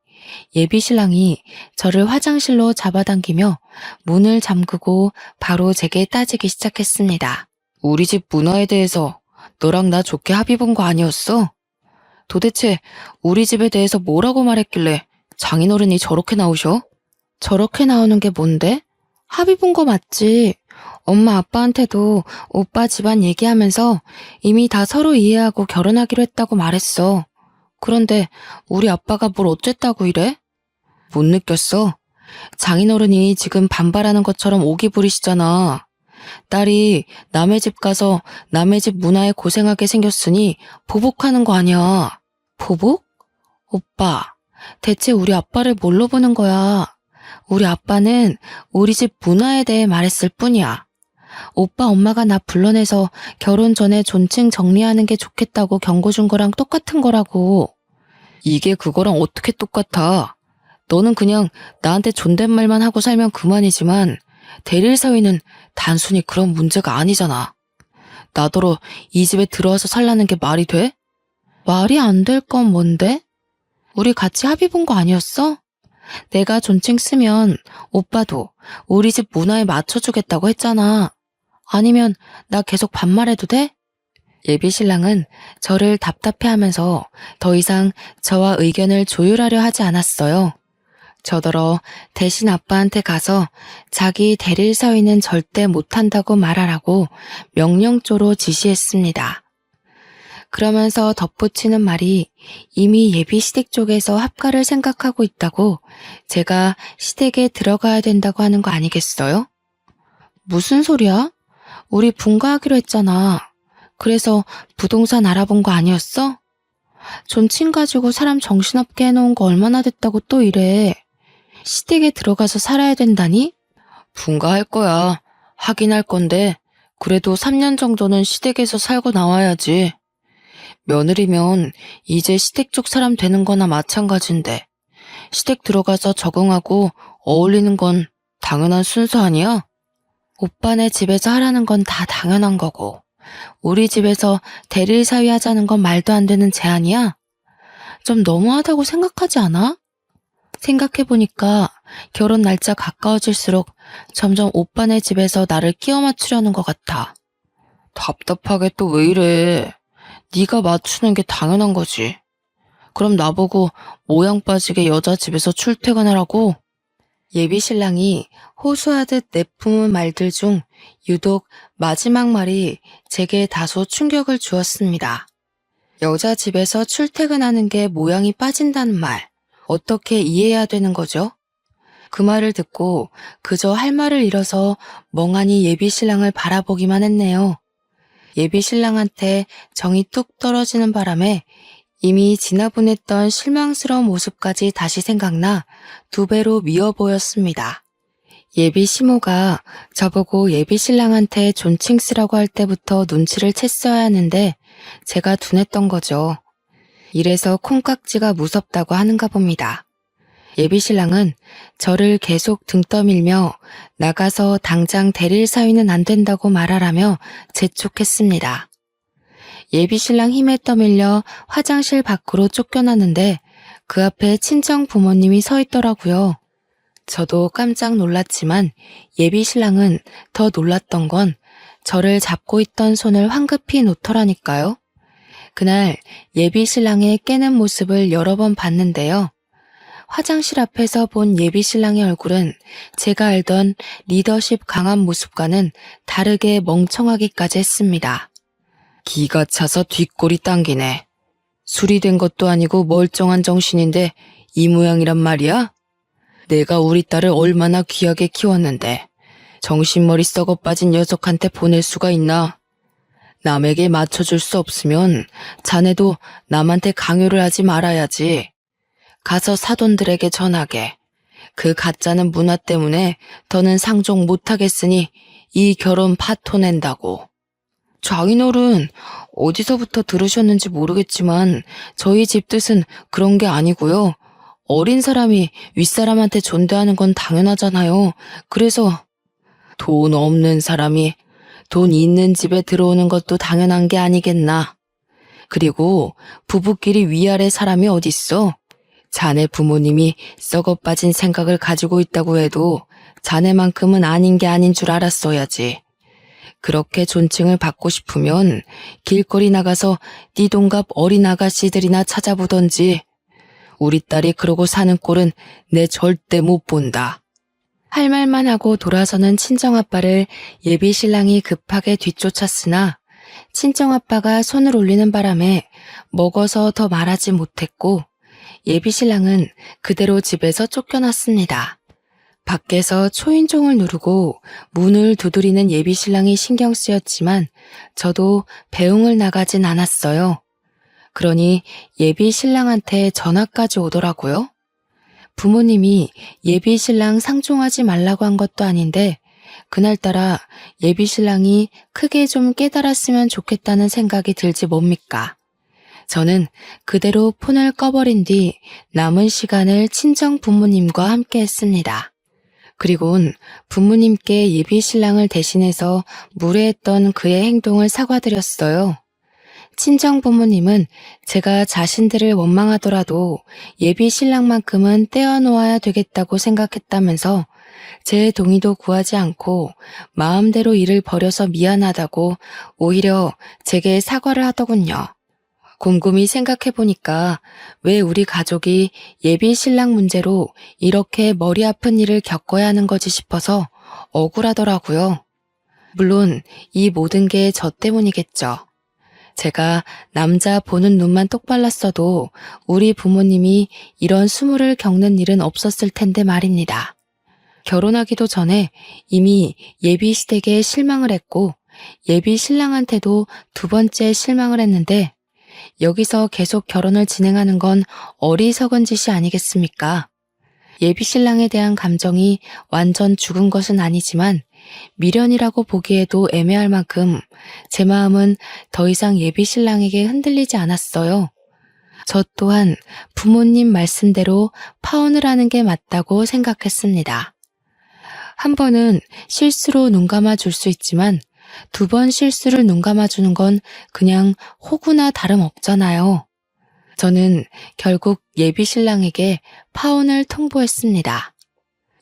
예비 신랑이 저를 화장실로 잡아당기며 문을 잠그고 바로 제게 따지기 시작했습니다. 우리 집 문화에 대해서 너랑 나 좋게 합의 본 거 아니었어? 도대체 우리 집에 대해서 뭐라고 말했길래 장인어른이 저렇게 나오셔? 저렇게 나오는 게 뭔데? 합의 본 거 맞지? 엄마 아빠한테도 오빠 집안 얘기하면서 이미 다 서로 이해하고 결혼하기로 했다고 말했어. 그런데 우리 아빠가 뭘 어쨌다고 이래? 못 느꼈어? 장인어른이 지금 반발하는 것처럼 오기 부리시잖아. 딸이 남의 집 가서 남의 집 문화에 고생하게 생겼으니 보복하는 거 아니야. 보복? 오빠, 대체 우리 아빠를 뭘로 보는 거야? 우리 아빠는 우리 집 문화에 대해 말했을 뿐이야. 오빠 엄마가 나 불러내서 결혼 전에 존칭 정리하는 게 좋겠다고 경고 준 거랑 똑같은 거라고. 이게 그거랑 어떻게 똑같아? 너는 그냥 나한테 존댓말만 하고 살면 그만이지만 대릴 사위는 단순히 그런 문제가 아니잖아. 나더러 이 집에 들어와서 살라는 게 말이 돼? 말이 안 될 건 뭔데? 우리 같이 합의 본 거 아니었어? 내가 존칭 쓰면 오빠도 우리 집 문화에 맞춰주겠다고 했잖아. 아니면 나 계속 반말해도 돼? 예비신랑은 저를 답답해하면서 더 이상 저와 의견을 조율하려 하지 않았어요. 저더러 대신 아빠한테 가서 자기 대릴 사위는 절대 못한다고 말하라고 명령조로 지시했습니다. 그러면서 덧붙이는 말이 이미 예비 시댁 쪽에서 합가를 생각하고 있다고 제가 시댁에 들어가야 된다고 하는 거 아니겠어요? 무슨 소리야? 우리 분가하기로 했잖아. 그래서 부동산 알아본 거 아니었어? 존칭 가지고 사람 정신없게 해놓은 거 얼마나 됐다고 또 이래. 시댁에 들어가서 살아야 된다니? 분가할 거야. 하긴 할 건데 그래도 3년 정도는 시댁에서 살고 나와야지. 며느리면 이제 시댁 쪽 사람 되는 거나 마찬가지인데 시댁 들어가서 적응하고 어울리는 건 당연한 순서 아니야? 오빠네 집에서 하라는 건 다 당연한 거고 우리 집에서 대릴 사위 하자는 건 말도 안 되는 제안이야? 좀 너무하다고 생각하지 않아? 생각해보니까 결혼 날짜 가까워질수록 점점 오빠네 집에서 나를 끼워 맞추려는 것 같아. 답답하게 또 왜 이래. 네가 맞추는 게 당연한 거지. 그럼 나보고 모양 빠지게 여자 집에서 출퇴근하라고? 예비신랑이 호소하듯 내뿜은 말들 중 유독 마지막 말이 제게 다소 충격을 주었습니다. 여자 집에서 출퇴근하는 게 모양이 빠진다는 말, 어떻게 이해해야 되는 거죠? 그 말을 듣고 그저 할 말을 잃어서 멍하니 예비신랑을 바라보기만 했네요. 예비신랑한테 정이 뚝 떨어지는 바람에 이미 지나보냈던 실망스러운 모습까지 다시 생각나 2배로 미워 보였습니다. 예비 시모가 저보고 예비신랑한테 존칭 쓰라고 할 때부터 눈치를 챘어야 하는데 제가 둔했던 거죠. 이래서 콩깍지가 무섭다고 하는가 봅니다. 예비신랑은 저를 계속 등 떠밀며 나가서 당장 대릴 사위는 안 된다고 말하라며 재촉했습니다. 예비신랑 힘에 떠밀려 화장실 밖으로 쫓겨났는데 그 앞에 친정 부모님이 서 있더라고요. 저도 깜짝 놀랐지만 예비신랑은 더 놀랐던 건 저를 잡고 있던 손을 황급히 놓더라니까요. 그날 예비신랑의 깨는 모습을 여러 번 봤는데요. 화장실 앞에서 본 예비신랑의 얼굴은 제가 알던 리더십 강한 모습과는 다르게 멍청하기까지 했습니다. 기가 차서 뒷골이 당기네. 술이 된 것도 아니고 멀쩡한 정신인데 이 모양이란 말이야? 내가 우리 딸을 얼마나 귀하게 키웠는데 정신머리 썩어 빠진 녀석한테 보낼 수가 있나? 남에게 맞춰줄 수 없으면 자네도 남한테 강요를 하지 말아야지. 가서 사돈들에게 전하게. 그 가짜는 문화 때문에 더는 상종 못하겠으니 이 결혼 파토낸다고. 장인어른, 어디서부터 들으셨는지 모르겠지만 저희 집 뜻은 그런 게 아니고요. 어린 사람이 윗사람한테 존대하는 건 당연하잖아요. 그래서 돈 없는 사람이 돈 있는 집에 들어오는 것도 당연한 게 아니겠나. 그리고 부부끼리 위아래 사람이 어딨어? 자네 부모님이 썩어 빠진 생각을 가지고 있다고 해도 자네만큼은 아닌 게 아닌 줄 알았어야지. 그렇게 존칭을 받고 싶으면 길거리 나가서 띠동갑 어린 아가씨들이나 찾아보던지. 우리 딸이 그러고 사는 꼴은 내 절대 못 본다. 할 말만 하고 돌아서는 친정아빠를 예비신랑이 급하게 뒤쫓았으나 친정아빠가 손을 올리는 바람에 먹어서 더 말하지 못했고 예비신랑은 그대로 집에서 쫓겨났습니다. 밖에서 초인종을 누르고 문을 두드리는 예비신랑이 신경 쓰였지만 저도 배웅을 나가진 않았어요. 그러니 예비신랑한테 전화까지 오더라고요. 부모님이 예비신랑 상종하지 말라고 한 것도 아닌데 그날따라 예비신랑이 크게 좀 깨달았으면 좋겠다는 생각이 들지 뭡니까? 저는 그대로 폰을 꺼버린 뒤 남은 시간을 친정 부모님과 함께 했습니다. 그리곤 부모님께 예비 신랑을 대신해서 무례했던 그의 행동을 사과드렸어요. 친정 부모님은 제가 자신들을 원망하더라도 예비 신랑만큼은 떼어놓아야 되겠다고 생각했다면서 제 동의도 구하지 않고 마음대로 일을 벌여서 미안하다고 오히려 제게 사과를 하더군요. 곰곰이 생각해보니까 왜 우리 가족이 예비 신랑 문제로 이렇게 머리 아픈 일을 겪어야 하는 거지 싶어서 억울하더라고요. 물론 이 모든 게 저 때문이겠죠. 제가 남자 보는 눈만 똑발랐어도 우리 부모님이 이런 수모를 겪는 일은 없었을 텐데 말입니다. 결혼하기도 전에 이미 예비 시댁에 실망을 했고 예비 신랑한테도 두 번째 실망을 했는데 여기서 계속 결혼을 진행하는 건 어리석은 짓이 아니겠습니까? 예비 신랑에 대한 감정이 완전 죽은 것은 아니지만 미련이라고 보기에도 애매할 만큼 제 마음은 더 이상 예비 신랑에게 흔들리지 않았어요. 저 또한 부모님 말씀대로 파혼을 하는 게 맞다고 생각했습니다. 한 번은 실수로 눈 감아 줄 수 있지만 두 번 실수를 눈 감아 주는 건 그냥 호구나 다름없잖아요. 저는 결국 예비 신랑에게 파혼을 통보했습니다.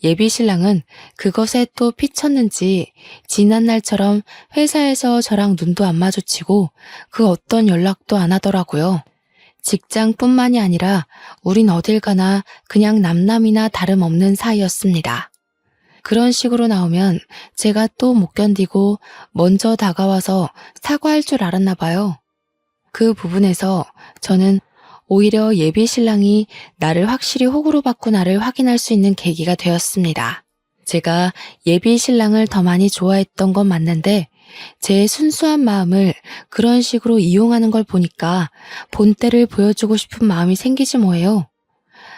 예비 신랑은 그것에 또 피쳤는지 지난날처럼 회사에서 저랑 눈도 안 마주치고 그 어떤 연락도 안 하더라고요. 직장뿐만이 아니라 우린 어딜 가나 그냥 남남이나 다름없는 사이였습니다. 그런 식으로 나오면 제가 또 못 견디고 먼저 다가와서 사과할 줄 알았나 봐요. 그 부분에서 저는 오히려 예비 신랑이 나를 확실히 호구로 바꾸나를 확인할 수 있는 계기가 되었습니다. 제가 예비 신랑을 더 많이 좋아했던 건 맞는데 제 순수한 마음을 그런 식으로 이용하는 걸 보니까 본때를 보여주고 싶은 마음이 생기지 뭐예요.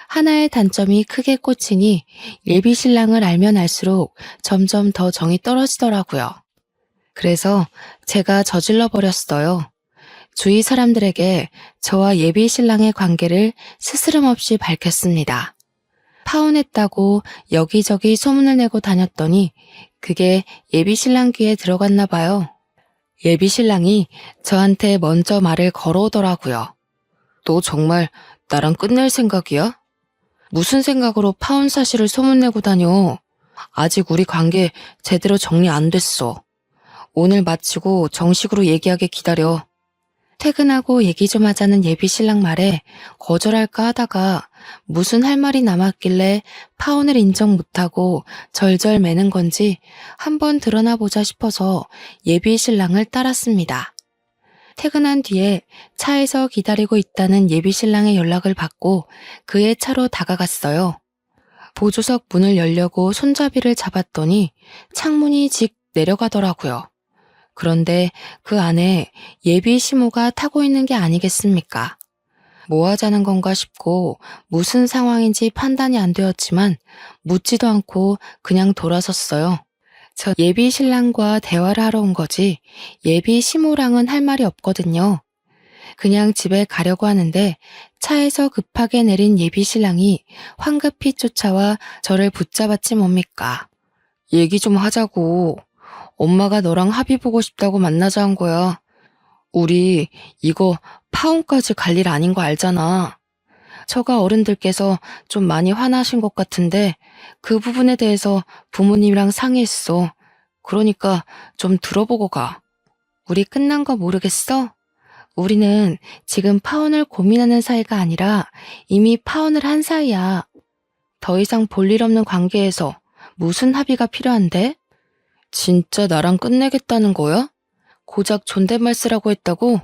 하나의 단점이 크게 꽂히니 예비 신랑을 알면 알수록 점점 더 정이 떨어지더라고요. 그래서 제가 저질러 버렸어요. 주위 사람들에게 저와 예비 신랑의 관계를 스스럼 없이 밝혔습니다. 파혼했다고 여기저기 소문을 내고 다녔더니 그게 예비 신랑 귀에 들어갔나 봐요. 예비 신랑이 저한테 먼저 말을 걸어오더라고요. 너 정말 나랑 끝낼 생각이야? 무슨 생각으로 파혼 사실을 소문내고 다녀? 아직 우리 관계 제대로 정리 안 됐어. 오늘 마치고 정식으로 얘기하게 기다려. 퇴근하고 얘기 좀 하자는 예비 신랑 말에 거절할까 하다가 무슨 할 말이 남았길래 파혼을 인정 못하고 절절 매는 건지 한번 드러나 보자 싶어서 예비 신랑을 따랐습니다. 퇴근한 뒤에 차에서 기다리고 있다는 예비 신랑의 연락을 받고 그의 차로 다가갔어요. 보조석 문을 열려고 손잡이를 잡았더니 창문이 직 내려가더라고요. 그런데 그 안에 예비 시모가 타고 있는 게 아니겠습니까? 뭐 하자는 건가 싶고 무슨 상황인지 판단이 안 되었지만 묻지도 않고 그냥 돌아섰어요. 저 예비 신랑과 대화를 하러 온 거지 예비 시모랑은 할 말이 없거든요. 그냥 집에 가려고 하는데 차에서 급하게 내린 예비 신랑이 황급히 쫓아와 저를 붙잡았지 뭡니까? 얘기 좀 하자고. 엄마가 너랑 합의 보고 싶다고 만나자 한 거야. 우리 이거 파혼까지 갈 일 아닌 거 알잖아. 처가 어른들께서 좀 많이 화나신 것 같은데 그 부분에 대해서 부모님이랑 상의했어. 그러니까 좀 들어보고 가. 우리 끝난 거 모르겠어? 우리는 지금 파혼을 고민하는 사이가 아니라 이미 파혼을 한 사이야. 더 이상 볼 일 없는 관계에서 무슨 합의가 필요한데? 진짜 나랑 끝내겠다는 거야? 고작 존댓말 쓰라고 했다고?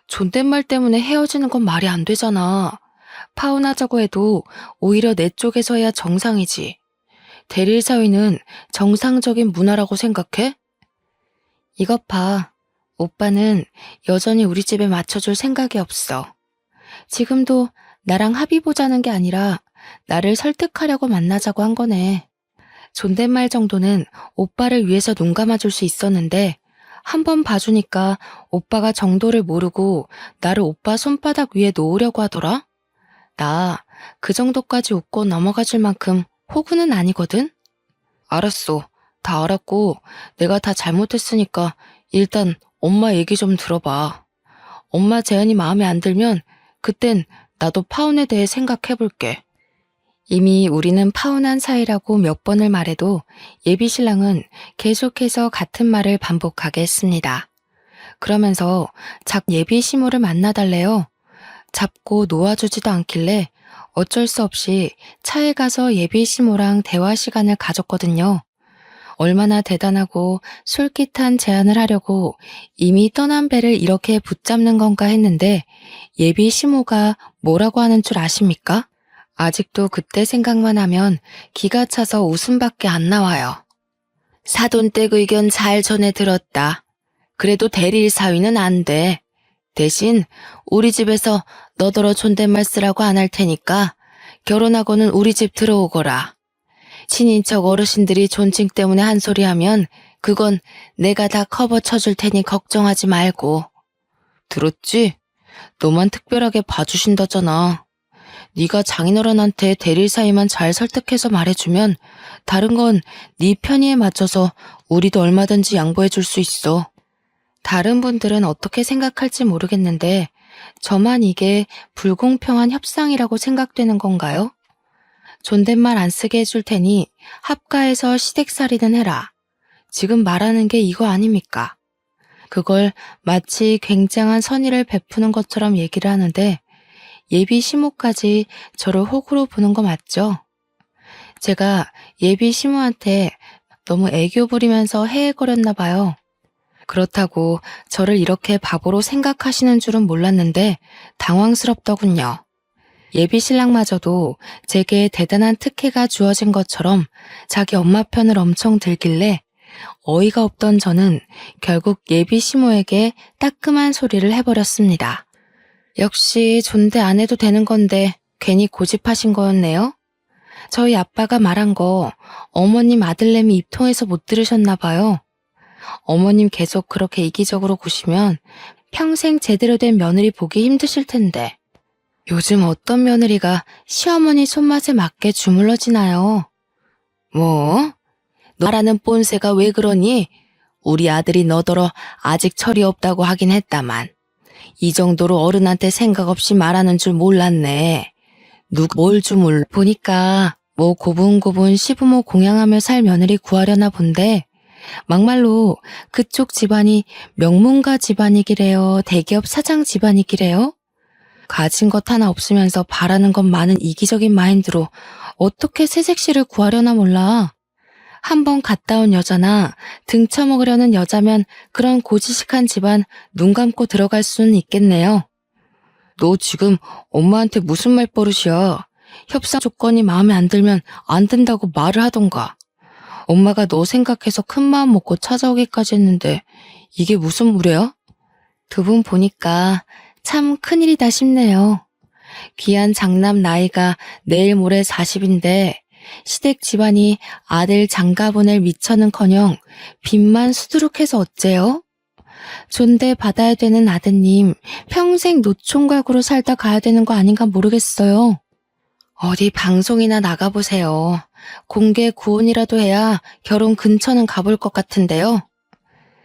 존댓말 때문에 헤어지는 건 말이 안 되잖아. 파혼하자고 해도 오히려 내 쪽에서 해야 정상이지. 대릴 사위는 정상적인 문화라고 생각해? 이것 봐. 오빠는 여전히 우리 집에 맞춰줄 생각이 없어. 지금도 나랑 합의 보자는 게 아니라 나를 설득하려고 만나자고 한 거네. 존댓말 정도는 오빠를 위해서 눈 감아줄 수 있었는데 한 번 봐주니까 오빠가 정도를 모르고 나를 오빠 손바닥 위에 놓으려고 하더라? 나 그 정도까지 웃고 넘어가줄 만큼 호구는 아니거든? 알았어. 다 알았고 내가 다 잘못했으니까 일단 엄마 얘기 좀 들어봐. 엄마 제안이 마음에 안 들면 그땐 나도 파혼에 대해 생각해볼게. 이미 우리는 파혼한 사이라고 몇 번을 말해도 예비 신랑은 계속해서 같은 말을 반복하게 했습니다. 그러면서 예비 시모를 만나달래요. 잡고 놓아주지도 않길래 어쩔 수 없이 차에 가서 예비 시모랑 대화 시간을 가졌거든요. 얼마나 대단하고 솔깃한 제안을 하려고 이미 떠난 배를 이렇게 붙잡는 건가 했는데 예비 시모가 뭐라고 하는 줄 아십니까? 아직도 그때 생각만 하면 기가 차서 웃음밖에 안 나와요. 사돈댁 의견 잘 전해 들었다. 그래도 대리일 사위는 안 돼. 대신 우리 집에서 너더러 존댓말 쓰라고 안 할 테니까 결혼하고는 우리 집 들어오거라. 친인척 어르신들이 존칭 때문에 한 소리 하면 그건 내가 다 커버 쳐줄 테니 걱정하지 말고. 들었지? 너만 특별하게 봐주신다잖아. 네가 장인어른한테 대릴 사이만 잘 설득해서 말해주면 다른 건 네 편의에 맞춰서 우리도 얼마든지 양보해줄 수 있어. 다른 분들은 어떻게 생각할지 모르겠는데 저만 이게 불공평한 협상이라고 생각되는 건가요? 존댓말 안 쓰게 해줄 테니 합가해서 시댁살이는 해라. 지금 말하는 게 이거 아닙니까? 그걸 마치 굉장한 선의를 베푸는 것처럼 얘기를 하는데 예비 시모까지 저를 호구로 보는 거 맞죠? 제가 예비 시모한테 너무 애교 부리면서 헤헤거렸나 봐요. 그렇다고 저를 이렇게 바보로 생각하시는 줄은 몰랐는데 당황스럽더군요. 예비 신랑마저도 제게 대단한 특혜가 주어진 것처럼 자기 엄마 편을 엄청 들길래 어이가 없던 저는 결국 예비 시모에게 따끔한 소리를 해버렸습니다. 역시 존대 안 해도 되는 건데 괜히 고집하신 거였네요. 저희 아빠가 말한 거 어머님 아들내미 입통해서 못 들으셨나 봐요. 어머님 계속 그렇게 이기적으로 구시면 평생 제대로 된 며느리 보기 힘드실 텐데. 요즘 어떤 며느리가 시어머니 손맛에 맞게 주물러지나요? 뭐? 너라는 꼰세가 왜 그러니? 우리 아들이 너더러 아직 철이 없다고 하긴 했다만. 이 정도로 어른한테 생각 없이 말하는 줄 몰랐네. 누구 뭘 주물 보니까 뭐 고분고분 시부모 공양하며 살 며느리 구하려나 본데 막말로 그쪽 집안이 명문가 집안이기래요. 대기업 사장 집안이기래요. 가진 것 하나 없으면서 바라는 것 많은 이기적인 마인드로 어떻게 새색시를 구하려나 몰라. 한번 갔다 온 여자나 등쳐먹으려는 여자면 그런 고지식한 집안 눈 감고 들어갈 수는 있겠네요. 너 지금 엄마한테 무슨 말버릇이야. 협상 조건이 마음에 안 들면 안 된다고 말을 하던가. 엄마가 너 생각해서 큰 마음 먹고 찾아오기까지 했는데 이게 무슨 무례야? 두 분 보니까 참 큰일이다 싶네요. 귀한 장남 나이가 내일 모레 40인데 시댁 집안이 아들 장가 보낼 미처는커녕 빚만 수두룩해서 어째요? 존대 받아야 되는 아드님 평생 노총각으로 살다 가야 되는 거 아닌가 모르겠어요. 어디 방송이나 나가보세요. 공개 구혼이라도 해야 결혼 근처는 가볼 것 같은데요.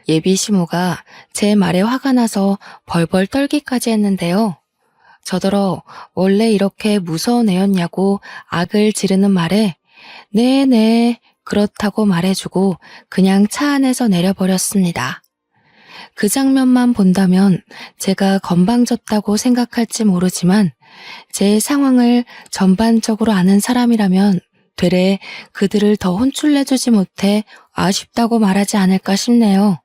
예비 시모가 제 말에 화가 나서 벌벌 떨기까지 했는데요. 저더러 원래 이렇게 무서운 애였냐고 악을 지르는 말에 네네 그렇다고 말해주고 그냥 차 안에서 내려버렸습니다. 그 장면만 본다면 제가 건방졌다고 생각할지 모르지만 제 상황을 전반적으로 아는 사람이라면 되레 그들을 더 혼쭐내주지 못해 아쉽다고 말하지 않을까 싶네요.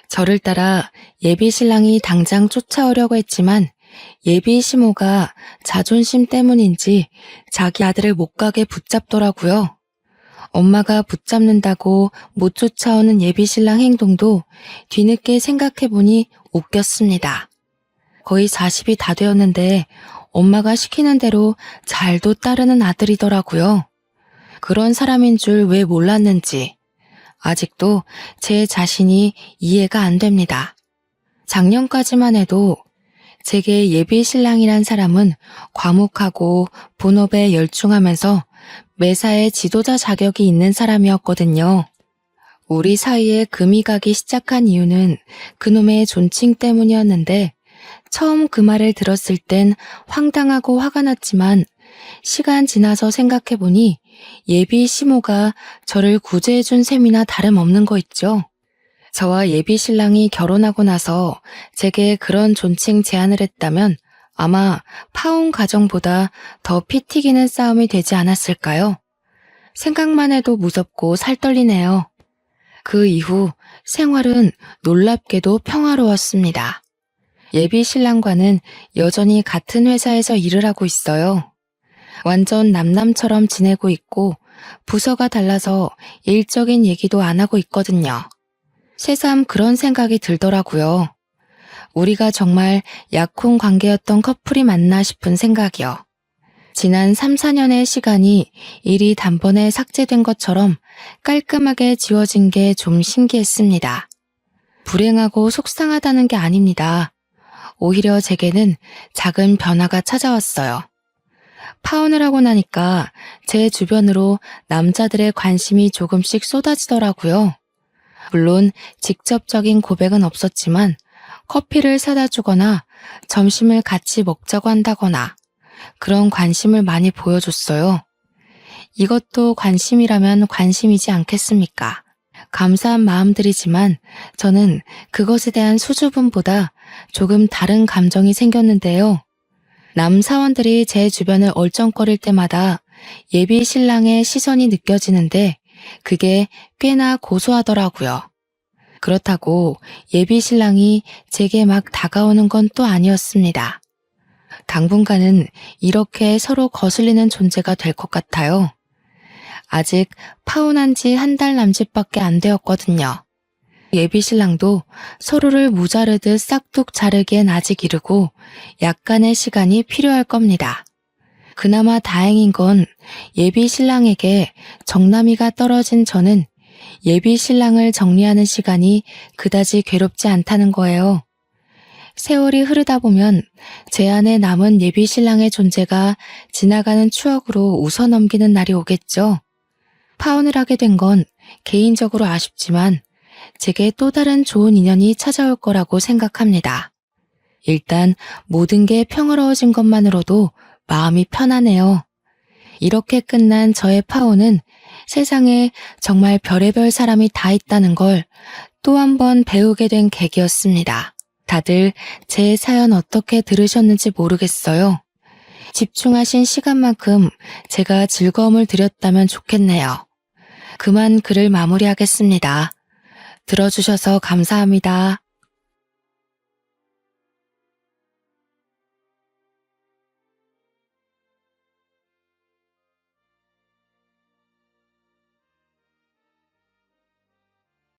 저를 따라 예비 신랑이 당장 쫓아오려고 했지만 예비 시모가 자존심 때문인지 자기 아들을 못 가게 붙잡더라고요. 엄마가 붙잡는다고 못 쫓아오는 예비 신랑 행동도 뒤늦게 생각해보니 웃겼습니다. 거의 40이 다 되었는데 엄마가 시키는 대로 잘도 따르는 아들이더라고요. 그런 사람인 줄 왜 몰랐는지 아직도 제 자신이 이해가 안 됩니다. 작년까지만 해도 제게 예비 신랑이란 사람은 과묵하고 본업에 열중하면서 매사에 지도자 자격이 있는 사람이었거든요. 우리 사이에 금이 가기 시작한 이유는 그놈의 존칭 때문이었는데 처음 그 말을 들었을 땐 황당하고 화가 났지만 시간 지나서 생각해보니 예비 시모가 저를 구제해준 셈이나 다름없는 거 있죠. 저와 예비 신랑이 결혼하고 나서 제게 그런 존칭 제안을 했다면 아마 파혼 가정보다 더 피 튀기는 싸움이 되지 않았을까요? 생각만 해도 무섭고 살떨리네요. 그 이후 생활은 놀랍게도 평화로웠습니다. 예비 신랑과는 여전히 같은 회사에서 일을 하고 있어요. 완전 남남처럼 지내고 있고 부서가 달라서 일적인 얘기도 안 하고 있거든요. 새삼 그런 생각이 들더라고요. 우리가 정말 약혼 관계였던 커플이 맞나 싶은 생각이요. 지난 3, 4년의 시간이 일이 단번에 삭제된 것처럼 깔끔하게 지워진 게 좀 신기했습니다. 불행하고 속상하다는 게 아닙니다. 오히려 제게는 작은 변화가 찾아왔어요. 파혼을 하고 나니까 제 주변으로 남자들의 관심이 조금씩 쏟아지더라고요. 물론 직접적인 고백은 없었지만 커피를 사다 주거나 점심을 같이 먹자고 한다거나 그런 관심을 많이 보여줬어요. 이것도 관심이라면 관심이지 않겠습니까? 감사한 마음들이지만 저는 그것에 대한 수줍음보다 조금 다른 감정이 생겼는데요. 남 사원들이 제 주변을 얼쩡거릴 때마다 예비 신랑의 시선이 느껴지는데 그게 꽤나 고소하더라고요. 그렇다고 예비 신랑이 제게 막 다가오는 건 또 아니었습니다. 당분간은 이렇게 서로 거슬리는 존재가 될 것 같아요. 아직 파혼한 지 한 달 남짓밖에 안 되었거든요. 예비 신랑도 서로를 무자르듯 싹둑 자르기엔 아직 이르고 약간의 시간이 필요할 겁니다. 그나마 다행인 건 예비 신랑에게 정남이가 떨어진 저는 예비 신랑을 정리하는 시간이 그다지 괴롭지 않다는 거예요. 세월이 흐르다 보면 제 안에 남은 예비 신랑의 존재가 지나가는 추억으로 웃어넘기는 날이 오겠죠. 파혼을 하게 된 건 개인적으로 아쉽지만 제게 또 다른 좋은 인연이 찾아올 거라고 생각합니다. 일단 모든 게 평화로워진 것만으로도 마음이 편하네요. 이렇게 끝난 저의 파혼은 세상에 정말 별의별 사람이 다 있다는 걸 또 한 번 배우게 된 계기였습니다. 다들 제 사연 어떻게 들으셨는지 모르겠어요. 집중하신 시간만큼 제가 즐거움을 드렸다면 좋겠네요. 그만 글을 마무리하겠습니다. 들어주셔서 감사합니다.